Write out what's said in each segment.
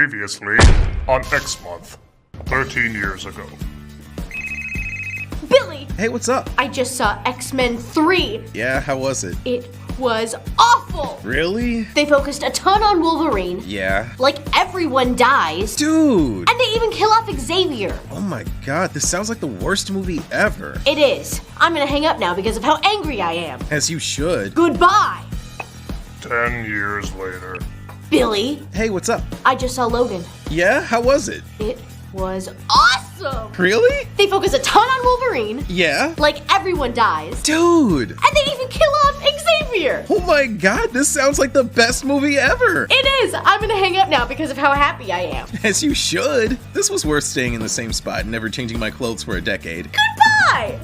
Previously on X Month, 13 years ago. Billy! Hey, what's up? I just saw X-Men 3. Yeah, how was it? It was awful! Really? They focused a ton on Wolverine. Yeah. Like everyone dies. Dude! And they even kill off Xavier. Oh my god, this sounds like the worst movie ever. It is. I'm gonna hang up now because of how angry I am. As you should. Goodbye! 10 years later. Billy, Hey, what's up? I just saw Logan. Yeah, how was it? It was awesome! Really? They focus a ton on Wolverine. Yeah? Like everyone dies. Dude! And they even kill off Xavier! Oh my god, this sounds like the best movie ever! It is! I'm gonna hang up now because of how happy I am. As you should. This was worth staying in the same spot and never changing my clothes for a decade. Goodbye!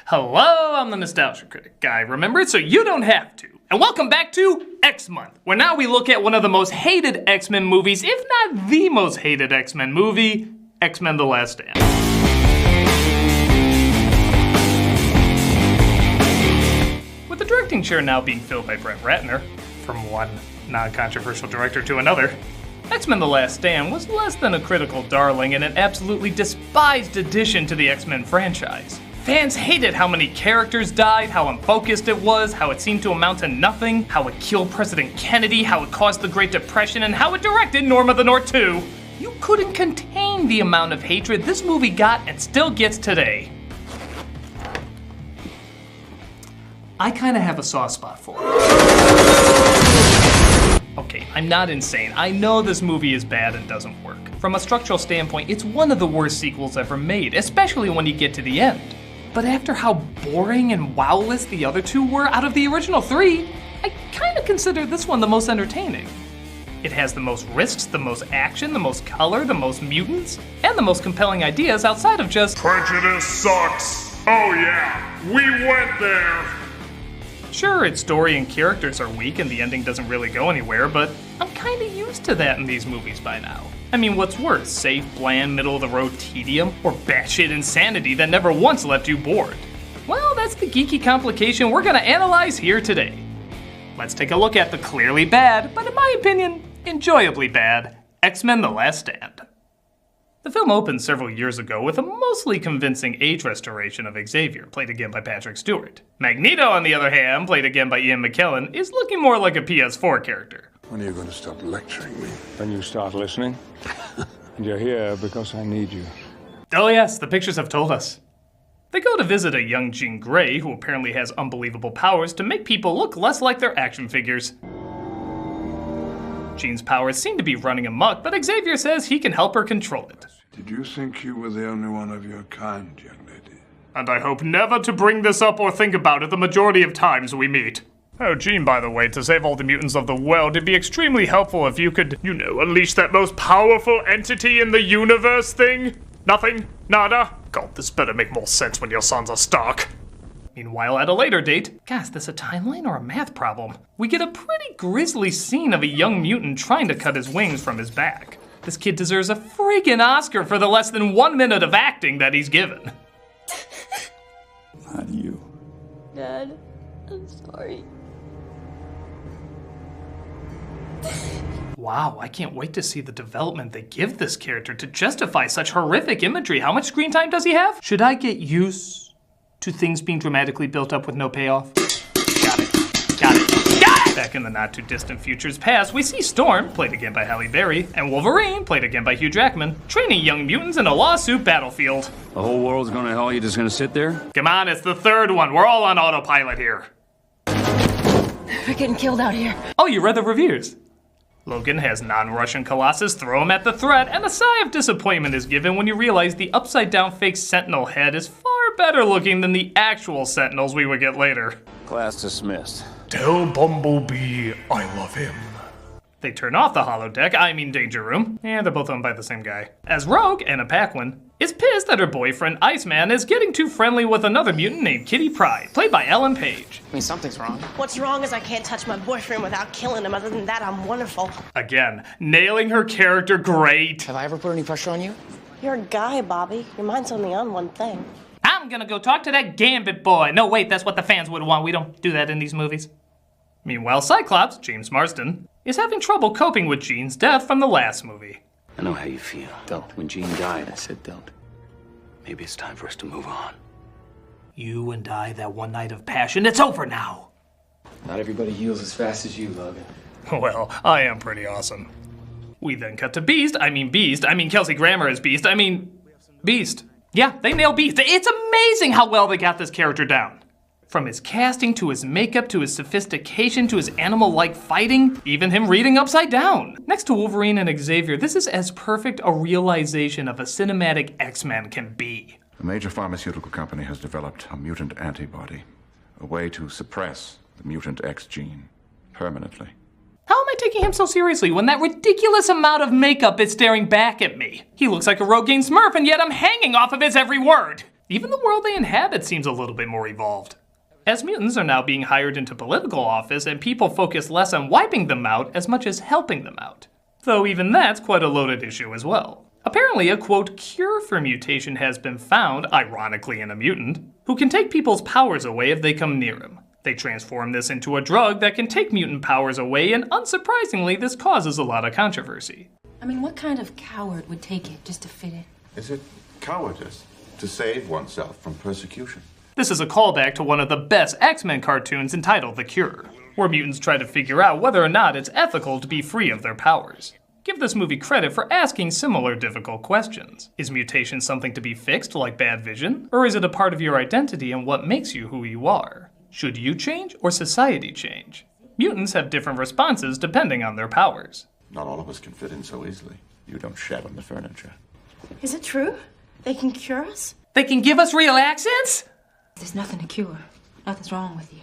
Hello, I'm the Nostalgia Critic guy, remember it so you don't have to. And welcome back to X Month, where now we look at one of the most hated X-Men movies, if not the most hated X-Men movie, X-Men The Last Stand. With the directing chair now being filled by Brett Ratner, from one non-controversial director to another, X-Men The Last Stand was less than a critical darling and an absolutely despised addition to the X-Men franchise. Fans hated how many characters died, how unfocused it was, how it seemed to amount to nothing, how it killed President Kennedy, how it caused the Great Depression, and how it directed Norm of the North 2. You couldn't contain the amount of hatred this movie got and still gets today. I kinda have a soft spot for it. Okay, I'm not insane. I know this movie is bad and doesn't work. From a structural standpoint, it's one of the worst sequels ever made, especially when you get to the end. But after how boring and wowless the other two were out of the original three, I kinda consider this one the most entertaining. It has the most risks, the most action, the most color, the most mutants, and the most compelling ideas outside of just Prejudice sucks. Oh yeah, we went there. Sure, its story and characters are weak and the ending doesn't really go anywhere, but I'm kinda used to that in these movies by now. I mean, what's worse, safe, bland, middle-of-the-road tedium, or batshit insanity that never once left you bored? Well, that's the geeky complication we're gonna analyze here today. Let's take a look at the clearly bad, but in my opinion, enjoyably bad, X-Men The Last Stand. The film opened several years ago with a mostly convincing age restoration of Xavier, played again by Patrick Stewart. Magneto, on the other hand, played again by Ian McKellen, is looking more like a PS4 character. When are you going to stop lecturing me? When you start listening. And you're here because I need you. Oh yes, the pictures have told us. They go to visit a young Jean Grey, who apparently has unbelievable powers to make people look less like their action figures. Jean's powers seem to be running amok, but Xavier says he can help her control it. Did you think you were the only one of your kind, young lady? And I hope never to bring this up or think about it the majority of times we meet. Oh, Jean, by the way, to save all the mutants of the world, it'd be extremely helpful if you could, unleash that most powerful entity in the universe thing? Nothing? Nada? God, this better make more sense when your sons are Stark. Meanwhile, at a later date, guys, this a timeline or a math problem? We get a pretty grisly scene of a young mutant trying to cut his wings from his back. This kid deserves a freaking Oscar for the less than 1 minute of acting that he's given. Not you. Dad, I'm sorry. Wow, I can't wait to see the development they give this character to justify such horrific imagery. How much screen time does he have? Should I get used to things being dramatically built up with no payoff? Got it. Back in the not-too-distant future's past, we see Storm, played again by Halle Berry, and Wolverine, played again by Hugh Jackman, training young mutants in a lawsuit battlefield. The whole world's gonna hell, you just gonna sit there? Come on, it's the third one. We're all on autopilot here. We're getting killed out here. Oh, you read the reviews. Logan has non-Russian Colossus throw him at the threat, and a sigh of disappointment is given when you realize the upside-down fake Sentinel head is far better looking than the actual Sentinels we would get later. Class dismissed. Tell Bumblebee I love him. They turn off the holodeck, Danger Room, and they're both owned by the same guy. As Rogue, Anna Paquin, is pissed that her boyfriend Iceman is getting too friendly with another mutant named Kitty Pryde, played by Ellen Page. I mean, something's wrong. What's wrong is I can't touch my boyfriend without killing him. Other than that, I'm wonderful. Again, nailing her character great. Have I ever put any pressure on you? You're a guy, Bobby. Your mind's only on one thing. I'm gonna go talk to that Gambit boy. No, wait, that's what the fans would want. We don't do that in these movies. Meanwhile, Cyclops, James Marsden, is having trouble coping with Jean's death from the last movie. I know how you feel. Don't. When Jean died, I said don't. Maybe it's time for us to move on. You and I, that one night of passion, it's over now. Not everybody heals as fast as you, Logan. Well, I am pretty awesome. We then cut to Beast. Kelsey Grammer as Beast. Beast. Yeah, they nail Beast. It's amazing how well they got this character down. From his casting, to his makeup, to his sophistication, to his animal-like fighting, even him reading upside down. Next to Wolverine and Xavier, this is as perfect a realization of a cinematic X-Men can be. A major pharmaceutical company has developed a mutant antibody, a way to suppress the mutant X gene permanently. How am I taking him so seriously when that ridiculous amount of makeup is staring back at me? He looks like a Rogaine Smurf, and yet I'm hanging off of his every word. Even the world they inhabit seems a little bit more evolved. As mutants are now being hired into political office, and people focus less on wiping them out as much as helping them out. Though even that's quite a loaded issue as well. Apparently a, quote, cure for mutation has been found, ironically in a mutant, who can take people's powers away if they come near him. They transform this into a drug that can take mutant powers away, and unsurprisingly, this causes a lot of controversy. I mean, what kind of coward would take it just to fit in? Is it cowardice to save oneself from persecution? This is a callback to one of the best X-Men cartoons entitled The Cure, where mutants try to figure out whether or not it's ethical to be free of their powers. Give this movie credit for asking similar difficult questions. Is mutation something to be fixed like bad vision? Or is it a part of your identity and what makes you who you are? Should you change or society change? Mutants have different responses depending on their powers. Not all of us can fit in so easily. You don't shed on the furniture. Is it true? They can cure us? They can give us real accents? There's nothing to cure. Nothing's wrong with you.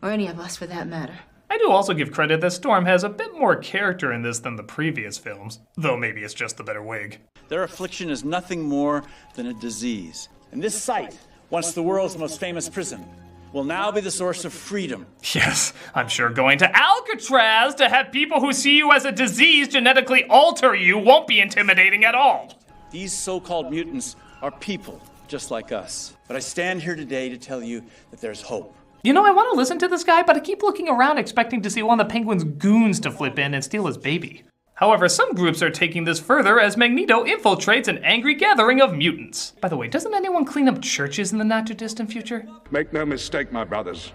Or any of us, for that matter. I do also give credit that Storm has a bit more character in this than the previous films, though maybe it's just the better wig. Their affliction is nothing more than a disease. And this site, once the world's most famous prison, will now be the source of freedom. Yes, I'm sure going to Alcatraz to have people who see you as a disease genetically alter you won't be intimidating at all. These so-called mutants are people, just like us. But I stand here today to tell you that there's hope. You know, I want to listen to this guy, but I keep looking around expecting to see one of the Penguin's goons to flip in and steal his baby. However, some groups are taking this further as Magneto infiltrates an angry gathering of mutants. By the way, doesn't anyone clean up churches in the not-too-distant future? Make no mistake, my brothers.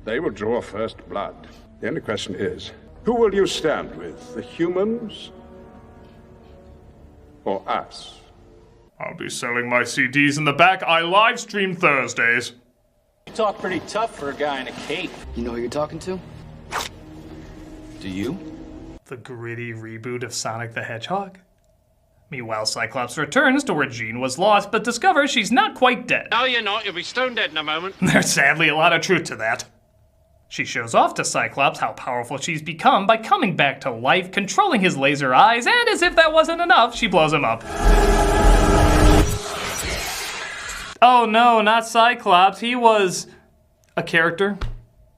They will draw first blood. The only question is, who will you stand with? The humans or us? I'll be selling my CDs in the back. I live stream Thursdays. You talk pretty tough for a guy in a cape. You know who you're talking to? Do you? The gritty reboot of Sonic the Hedgehog. Meanwhile, Cyclops returns to where Jean was lost, but discovers she's not quite dead. No, you're not. You'll be stone dead in a moment. There's sadly a lot of truth to that. She shows off to Cyclops how powerful she's become by coming back to life, controlling his laser eyes, and as if that wasn't enough, she blows him up. Oh no, not Cyclops. He was a character.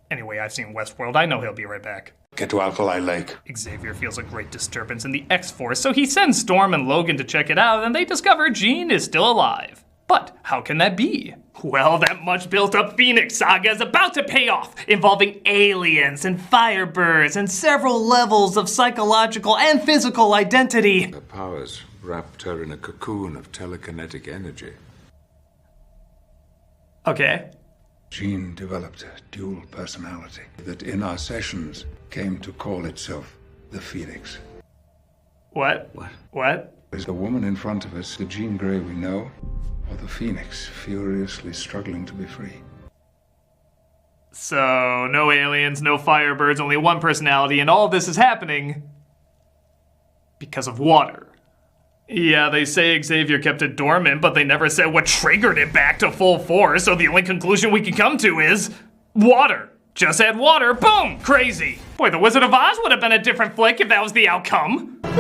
Anyway, I've seen Westworld. I know he'll be right back. Get to Alkali Lake. Xavier feels a great disturbance in the X-Force, so he sends Storm and Logan to check it out, and they discover Jean is still alive. But how can that be? Well, that much built-up Phoenix saga is about to pay off, involving aliens and firebirds and several levels of psychological and physical identity. Her powers wrapped her in a cocoon of telekinetic energy. Okay. Jean developed a dual personality that in our sessions came to call itself the Phoenix. What? What? Is the woman in front of us the Jean Grey we know, or the Phoenix furiously struggling to be free? So, no aliens, no firebirds, only one personality, and all this is happening because of water. Yeah, they say Xavier kept it dormant, but they never said what triggered it back to full force, so the only conclusion we can come to is Water. Just add water, boom, crazy. Boy, The Wizard of Oz would have been a different flick if that was the outcome. I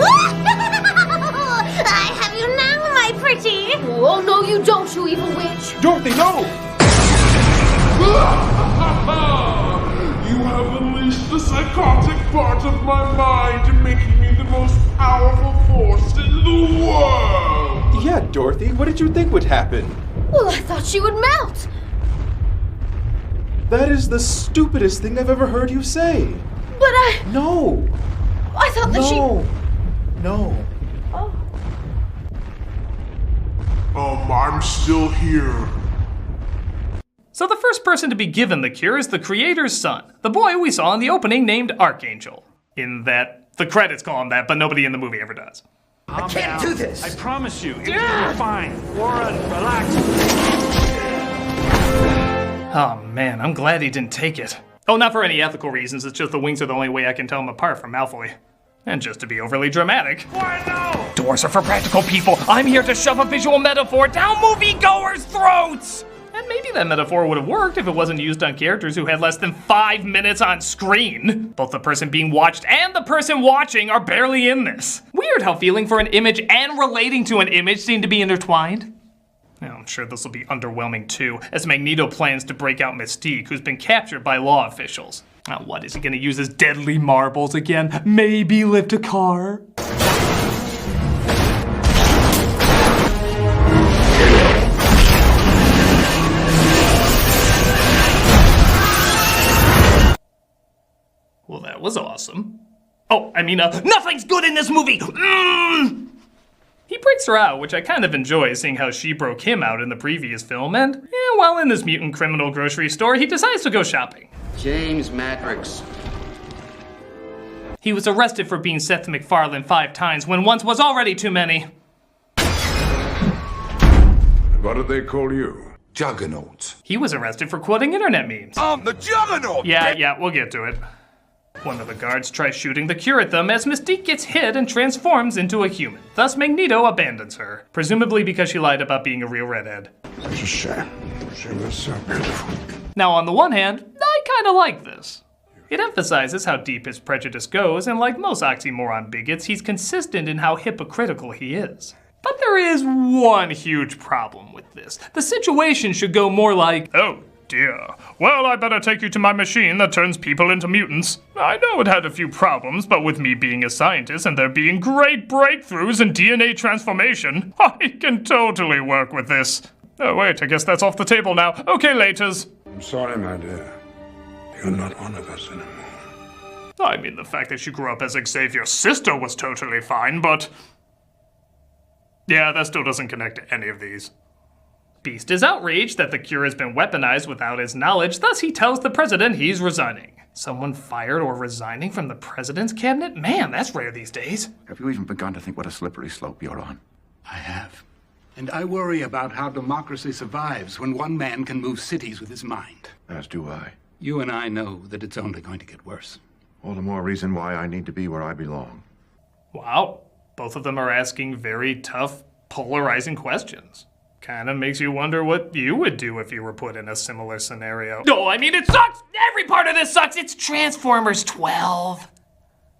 have you now, my pretty. Oh, no, you don't, you evil witch. Dorothy, no! You have unleashed the psychotic part of my mind, making me the most powerful force in the world! Yeah, Dorothy, what did you think would happen? Well, I thought she would melt. That is the stupidest thing I've ever heard you say. But No! I thought that she... No. I'm still here. So the first person to be given the cure is the creator's son, the boy we saw in the opening named Archangel. In that, the credits call him that, but nobody in the movie ever does. I can't do this. I promise you, you're fine. Warren, relax. Oh man, I'm glad he didn't take it. Oh, not for any ethical reasons, it's just the wings are the only way I can tell them apart from Malfoy. And just to be overly dramatic. Why no? Doors are for practical people. I'm here to shove a visual metaphor down moviegoers' throats! And maybe that metaphor would have worked if it wasn't used on characters who had less than 5 minutes on screen. Both the person being watched and the person watching are barely in this. Weird how feeling for an image and relating to an image seem to be intertwined. Now, I'm sure this will be underwhelming too, as Magneto plans to break out Mystique, who's been captured by law officials. Now, what, is he gonna use his deadly marbles again? Maybe lift a car? Well, that was awesome. Oh, I mean, nothing's good in this movie! He breaks her out, which I kind of enjoy, seeing how she broke him out in the previous film, and while in this mutant criminal grocery store, he decides to go shopping. James Matrix. He was arrested for being Seth MacFarlane 5 times when once was already too many. What did they call you? Juggernaut. He was arrested for quoting internet memes. I'm the Juggernaut! Yeah, we'll get to it. One of the guards tries shooting the cure at them as Mystique gets hit and transforms into a human. Thus, Magneto abandons her, presumably because she lied about being a real redhead. Such a shame. She was so beautiful. Now, on the one hand, I kinda like this. It emphasizes how deep his prejudice goes, and like most oxymoron bigots, he's consistent in how hypocritical he is. But there is one huge problem with this. The situation should go more like, oh dear. Well, I better take you to my machine that turns people into mutants. I know it had a few problems, but with me being a scientist and there being great breakthroughs in DNA transformation, I can totally work with this. Oh wait, I guess that's off the table now. Okay, laters. I'm sorry, my dear. You're not one of us anymore. I mean, the fact that she grew up as Xavier's sister was totally fine, but... yeah, that still doesn't connect to any of these. Beast is outraged that the cure has been weaponized without his knowledge, thus he tells the president he's resigning. Someone fired or resigning from the president's cabinet? Man, that's rare these days. Have you even begun to think what a slippery slope you're on? I have. And I worry about how democracy survives when one man can move cities with his mind. As do I. You and I know that it's only going to get worse. All the more reason why I need to be where I belong. Wow. Both of them are asking very tough, polarizing questions. Kind of makes you wonder what you would do if you were put in a similar scenario. No, I mean, it sucks! Every part of this sucks! It's Transformers 12!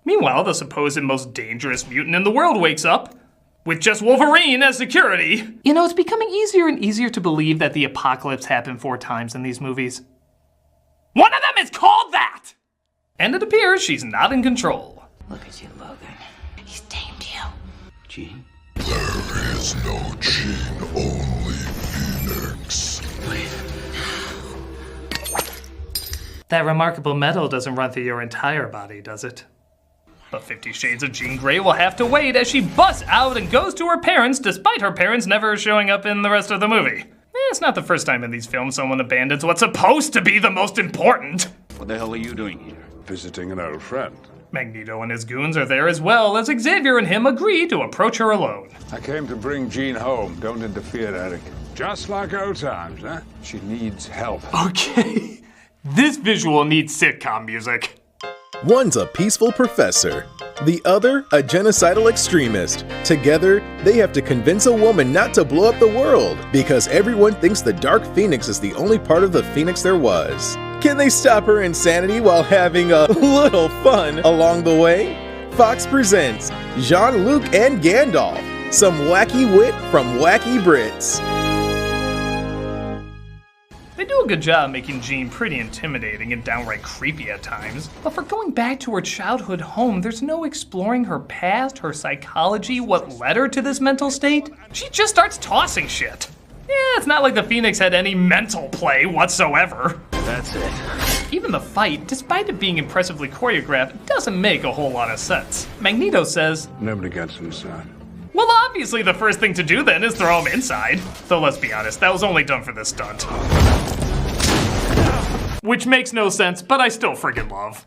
Meanwhile, the supposed most dangerous mutant in the world wakes up with just Wolverine as security. You know, it's becoming easier and easier to believe that the apocalypse happened 4 times in these movies. One of them is called that! And it appears she's not in control. Look at you, Logan. He's tamed you. Jean? There is no Jean, only Phoenix. Wait. That remarkable metal doesn't run through your entire body, does it? But 50 Shades of Jean Grey will have to wait as she busts out and goes to her parents, despite her parents never showing up in the rest of the movie. It's not the first time in these films someone abandons what's supposed to be the most important. What the hell are you doing here? Visiting an old friend. Magneto and his goons are there as well, as Xavier and him agree to approach her alone. I came to bring Jean home. Don't interfere, Eric. Just like old times, huh? She needs help. Okay. This visual needs sitcom music. One's a peaceful professor, the other a genocidal extremist. Together, they have to convince a woman not to blow up the world because everyone thinks the Dark Phoenix is the only part of the Phoenix there was. Can they stop her insanity while having a little fun along the way? Fox presents Jean-Luc and Gandalf, some wacky wit from wacky Brits. They do a good job making Jean pretty intimidating and downright creepy at times, but for going back to her childhood home, there's no exploring her past, her psychology, what led her to this mental state. She just starts tossing shit. Yeah, it's not like the Phoenix had any mental play whatsoever. That's it. Even the fight, despite it being impressively choreographed, doesn't make a whole lot of sense. Magneto says, Nobody gets inside. well, obviously the first thing to do then is throw him inside. Though let's be honest, that was only done for this stunt. Which makes no sense, but I still friggin' love.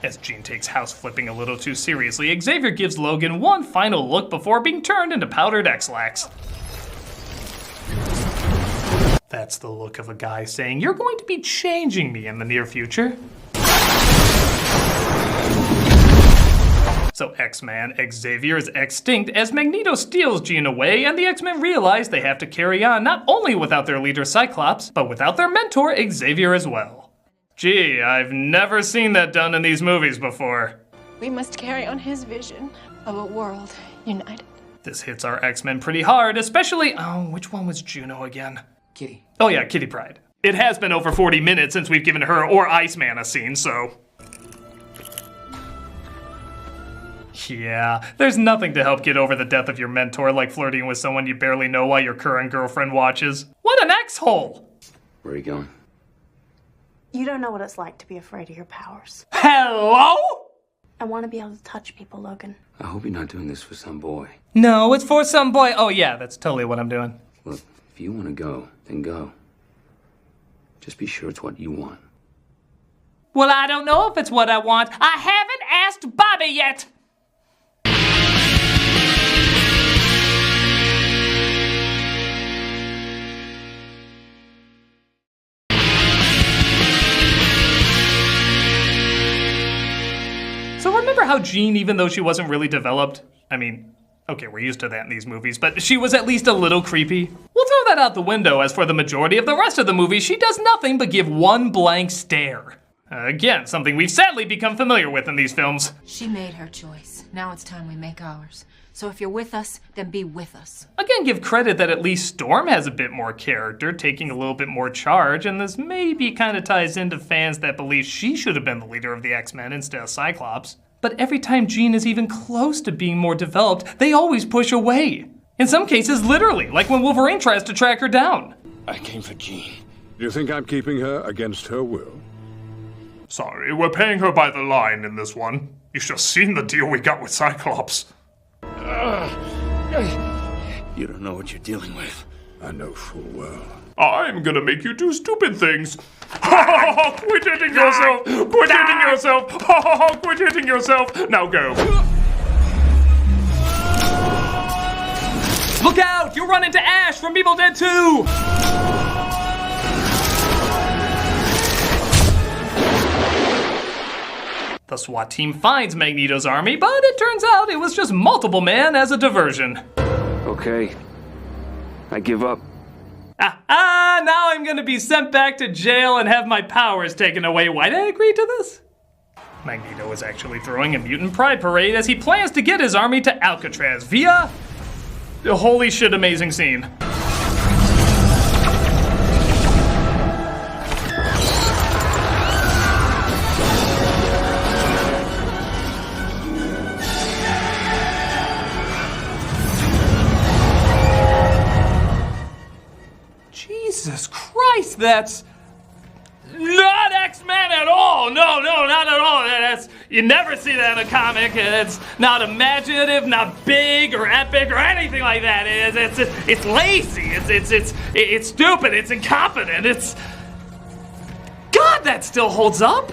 As Jean takes house flipping a little too seriously, Xavier gives Logan one final look before being turned into powdered X-Lax. That's the look of a guy saying, you're going to be changing me in the near future. So X-Man Xavier is extinct as Magneto steals Jean away, and the X-Men realize they have to carry on not only without their leader Cyclops, but without their mentor Xavier as well. Gee, I've never seen that done in these movies before. We must carry on his vision of a world united. This hits our X-Men pretty hard, especially, which one was Juno again? Kitty. Oh yeah, Kitty Pryde. It has been over 40 minutes since we've given her or Iceman a scene, so... yeah, there's nothing to help get over the death of your mentor like flirting with someone you barely know while your current girlfriend watches. What an X-hole! Where are you going? You don't know what it's like to be afraid of your powers. Hello? I want to be able to touch people, Logan. I hope you're not doing this for some boy. No, it's for some boy. Oh yeah, that's totally what I'm doing. Look, if you want to go, then go. Just be sure it's what you want. Well, I don't know if it's what I want. I haven't asked Bobby yet! So remember how Jean, even though she wasn't really developed, I mean, okay, we're used to that in these movies, but she was at least a little creepy? We'll throw that out the window, as for the majority of the rest of the movie, she does nothing but give one blank stare. Again, something we've sadly become familiar with in these films. She made her choice. Now it's time we make ours. So if you're with us, then be with us. Again, give credit that at least Storm has a bit more character, taking a little bit more charge, and this maybe kind of ties into fans that believe she should have been the leader of the X-Men instead of Cyclops. But every time Jean is even close to being more developed, they always push away. In some cases, literally, like when Wolverine tries to track her down. I came for Jean. You think I'm keeping her against her will? Sorry, we're paying her by the line in this one. You should have seen the deal we got with Cyclops. You don't know what you're dealing with. I know full well. I'm gonna make you do stupid things. Quit hitting yourself! Quit hitting yourself! Quit hitting yourself! Now go. Look out! You'll run into Ash from Evil Dead 2! The SWAT team finds Magneto's army, but it turns out it was just multiple men as a diversion. Okay. I give up. Now I'm gonna be sent back to jail and have my powers taken away. Why'd I agree to this? Magneto is actually throwing a mutant pride parade as he plans to get his army to Alcatraz via... holy shit, amazing scene. Jesus Christ, that's not X-Men at all. No, not at all. You never see that in a comic. It's not imaginative, not big or epic or anything like that. It's lazy. It's stupid. It's incompetent. God, that still holds up.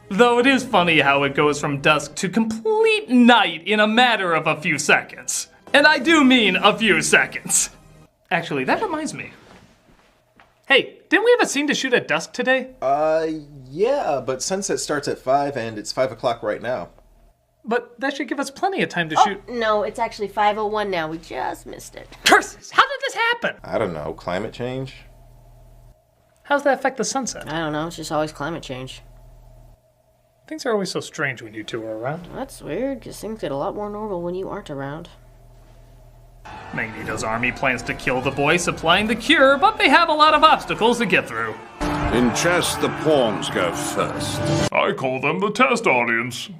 Though it is funny how it goes from dusk to complete night in a matter of a few seconds. And I do mean a few seconds. Actually, that reminds me. Hey, didn't we have a scene to shoot at dusk today? Yeah, but sunset starts at 5 and it's 5 o'clock right now. But that should give us plenty of time to shoot. No, it's actually 5:01 now. We just missed it. Curses! How did this happen? I don't know, climate change? How's that affect the sunset? I don't know, it's just always climate change. Things are always so strange when you two are around. That's weird, because things get a lot more normal when you aren't around. Magneto's army plans to kill the boy supplying the cure, but they have a lot of obstacles to get through. In chess, the pawns go first. I call them the test audience.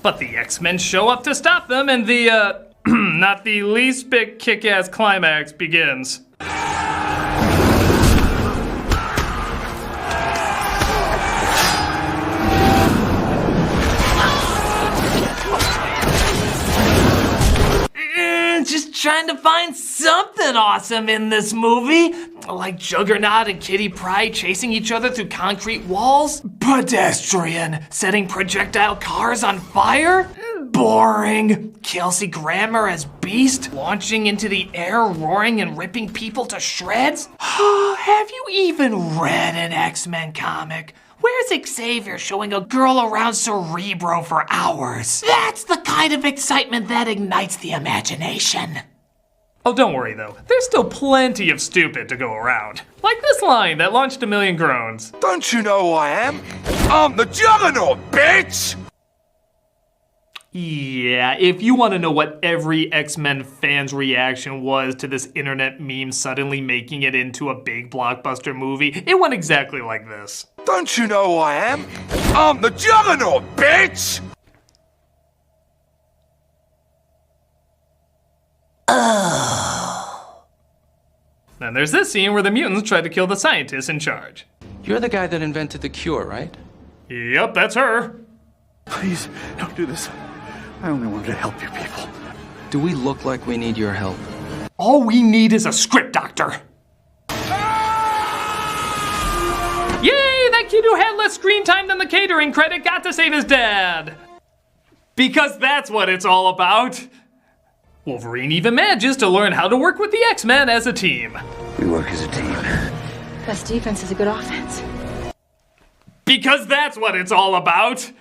But the X-Men show up to stop them, and the, not the least bit kick-ass climax begins. Just trying to find something awesome in this movie. Like Juggernaut and Kitty Pryde chasing each other through concrete walls. Pedestrian setting projectile cars on fire. Boring. Kelsey Grammer as Beast launching into the air, roaring and ripping people to shreds. Have you even read an X-Men comic? Where's Xavier showing a girl around Cerebro for hours? That's the kind of excitement that ignites the imagination. Oh, don't worry though. There's still plenty of stupid to go around. Like this line that launched a million groans. Don't you know who I am? I'm the Juggernaut, bitch! Yeah, if you want to know what every X-Men fan's reaction was to this internet meme suddenly making it into a big blockbuster movie, it went exactly like this. Don't you know who I am? I'm the Juggernaut, bitch! Then there's this scene where the mutants try to kill the scientist in charge. You're the guy that invented the cure, right? Yep, that's her. Please, don't do this. I only wanted to help you people. Do we look like we need your help? All we need is a script doctor. Yay, that kid who had less screen time than the catering credit got to save his dad. Because that's what it's all about. Wolverine even manages to learn how to work with the X-Men as a team. We work as a team. Best defense is a good offense. Because that's what it's all about.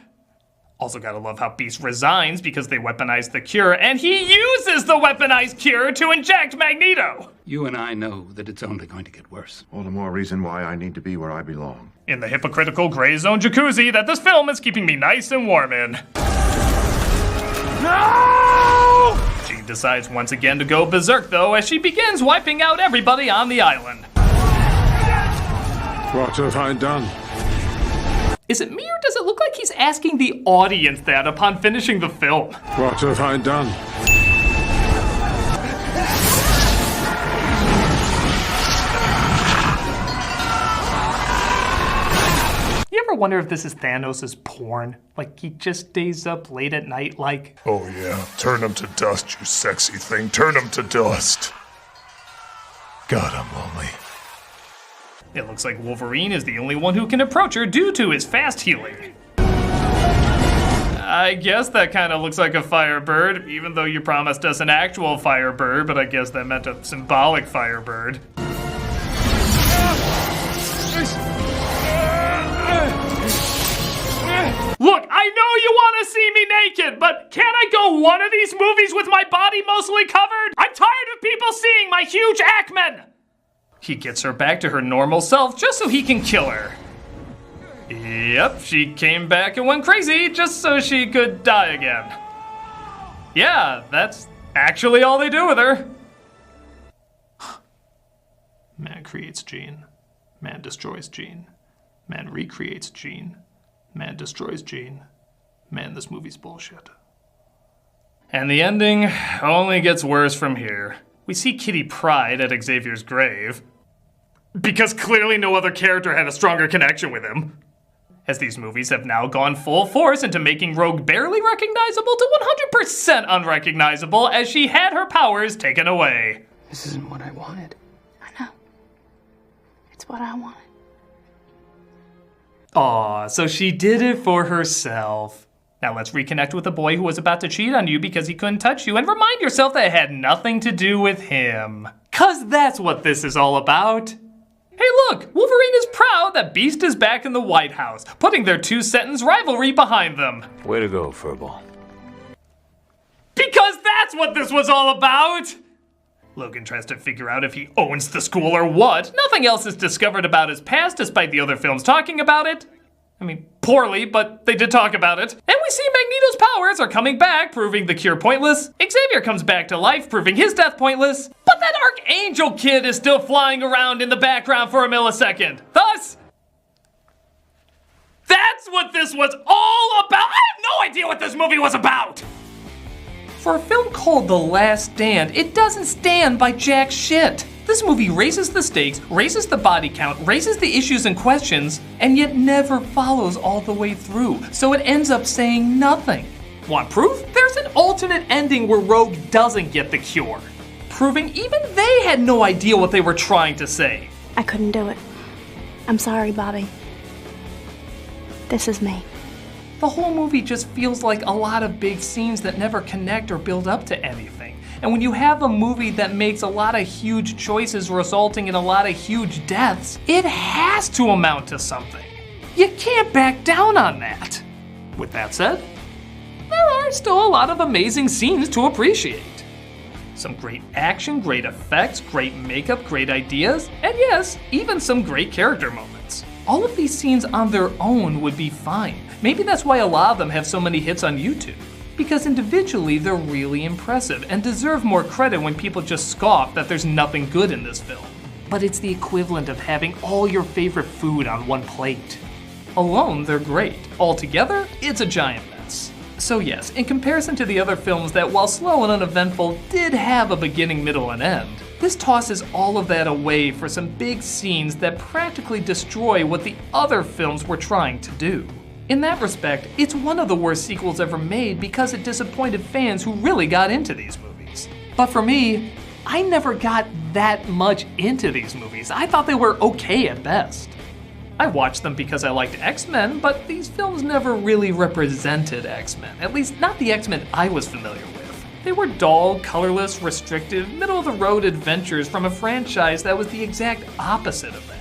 Also gotta love how Beast resigns because they weaponized the cure, and he uses the weaponized cure to inject Magneto! You and I know that it's only going to get worse. All the more reason why I need to be where I belong. In the hypocritical gray zone jacuzzi that this film is keeping me nice and warm in. No! She decides once again to go berserk though, as she begins wiping out everybody on the island. What have I done? Is it me or does it look like he's asking the audience that upon finishing the film? What have I done? You ever wonder if this is Thanos' porn? Like he just stays up late at night like... Oh yeah, turn him to dust, you sexy thing. Turn him to dust. God, I'm lonely. It looks like Wolverine is the only one who can approach her due to his fast healing. I guess that kind of looks like a Firebird, even though you promised us an actual Firebird, but I guess that meant a symbolic Firebird. Look, I know you want to see me naked, but can I go one of these movies with my body mostly covered? I'm tired of people seeing my huge acmen! He gets her back to her normal self just so he can kill her. Yep, she came back and went crazy just so she could die again. Yeah, that's actually all they do with her. Man creates gene. Man destroys gene. Man recreates gene. Man destroys gene. Man, this movie's bullshit. And the ending only gets worse from here. We see Kitty Pryde at Xavier's grave. Because clearly no other character had a stronger connection with him. As these movies have now gone full force into making Rogue barely recognizable to 100% unrecognizable as she had her powers taken away. This isn't what I wanted. I know. It's what I wanted. Aw, so she did it for herself. Now let's reconnect with the boy who was about to cheat on you because he couldn't touch you and remind yourself that it had nothing to do with him. 'Cause that's what this is all about. Hey look, Wolverine is proud that Beast is back in the White House, putting their two-sentence rivalry behind them. Way to go, Furball. Because that's what this was all about! Logan tries to figure out if he owns the school or what. Nothing else is discovered about his past despite the other films talking about it. I mean, poorly, but they did talk about it. And we see Magneto's powers are coming back, proving the cure pointless. Xavier comes back to life, proving his death pointless. But that Archangel kid is still flying around in the background for a millisecond. Thus, that's what this was all about. I have no idea what this movie was about. For a film called The Last Stand, it doesn't stand by jack shit. This movie raises the stakes, raises the body count, raises the issues and questions, and yet never follows all the way through, so it ends up saying nothing. Want proof? There's an alternate ending where Rogue doesn't get the cure, proving even they had no idea what they were trying to say. I couldn't do it. I'm sorry, Bobby. This is me. The whole movie just feels like a lot of big scenes that never connect or build up to anything. And when you have a movie that makes a lot of huge choices resulting in a lot of huge deaths, it has to amount to something. You can't back down on that. With that said, there are still a lot of amazing scenes to appreciate. Some great action, great effects, great makeup, great ideas, and yes, even some great character moments. All of these scenes on their own would be fine. Maybe that's why a lot of them have so many hits on YouTube. Because individually, they're really impressive and deserve more credit when people just scoff that there's nothing good in this film. But it's the equivalent of having all your favorite food on one plate. Alone, they're great. Altogether, it's a giant mess. So yes, in comparison to the other films that, while slow and uneventful, did have a beginning, middle, and end, this tosses all of that away for some big scenes that practically destroy what the other films were trying to do. In that respect, it's one of the worst sequels ever made because it disappointed fans who really got into these movies. But for me, I never got that much into these movies. I thought they were okay at best. I watched them because I liked X-Men, but these films never really represented X-Men, at least not the X-Men I was familiar with. They were dull, colorless, restrictive, middle-of-the-road adventures from a franchise that was the exact opposite of that.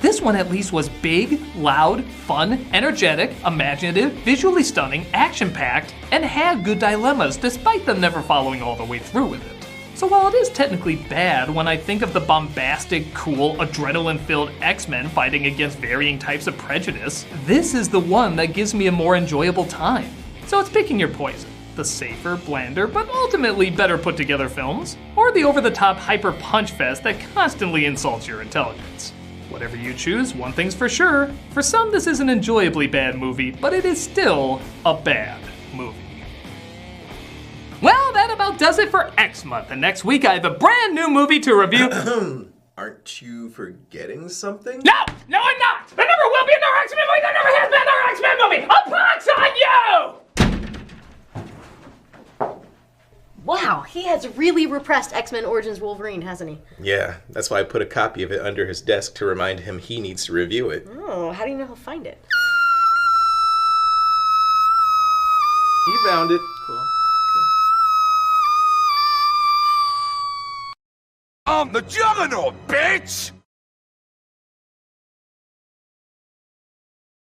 This one at least was big, loud, fun, energetic, imaginative, visually stunning, action-packed, and had good dilemmas despite them never following all the way through with it. So while it is technically bad when I think of the bombastic, cool, adrenaline-filled X-Men fighting against varying types of prejudice, this is the one that gives me a more enjoyable time. So it's picking your poison. The safer, blander, but ultimately better put together films, or the over-the-top hyper punch fest that constantly insults your intelligence. Whatever you choose, one thing's for sure, for some this is an enjoyably bad movie, but it is still a bad movie. Well, that about does it for X Month, and next week I have a brand new movie to review. Aren't you forgetting something? No, I'm not! There never will be another X-Men movie! There never has been another X-Men movie! A pox on you! Wow, he has really repressed X-Men Origins Wolverine, hasn't he? Yeah, that's why I put a copy of it under his desk to remind him he needs to review it. Oh, how do you know he'll find it? He found it. Cool. I'm the Juggernaut, bitch!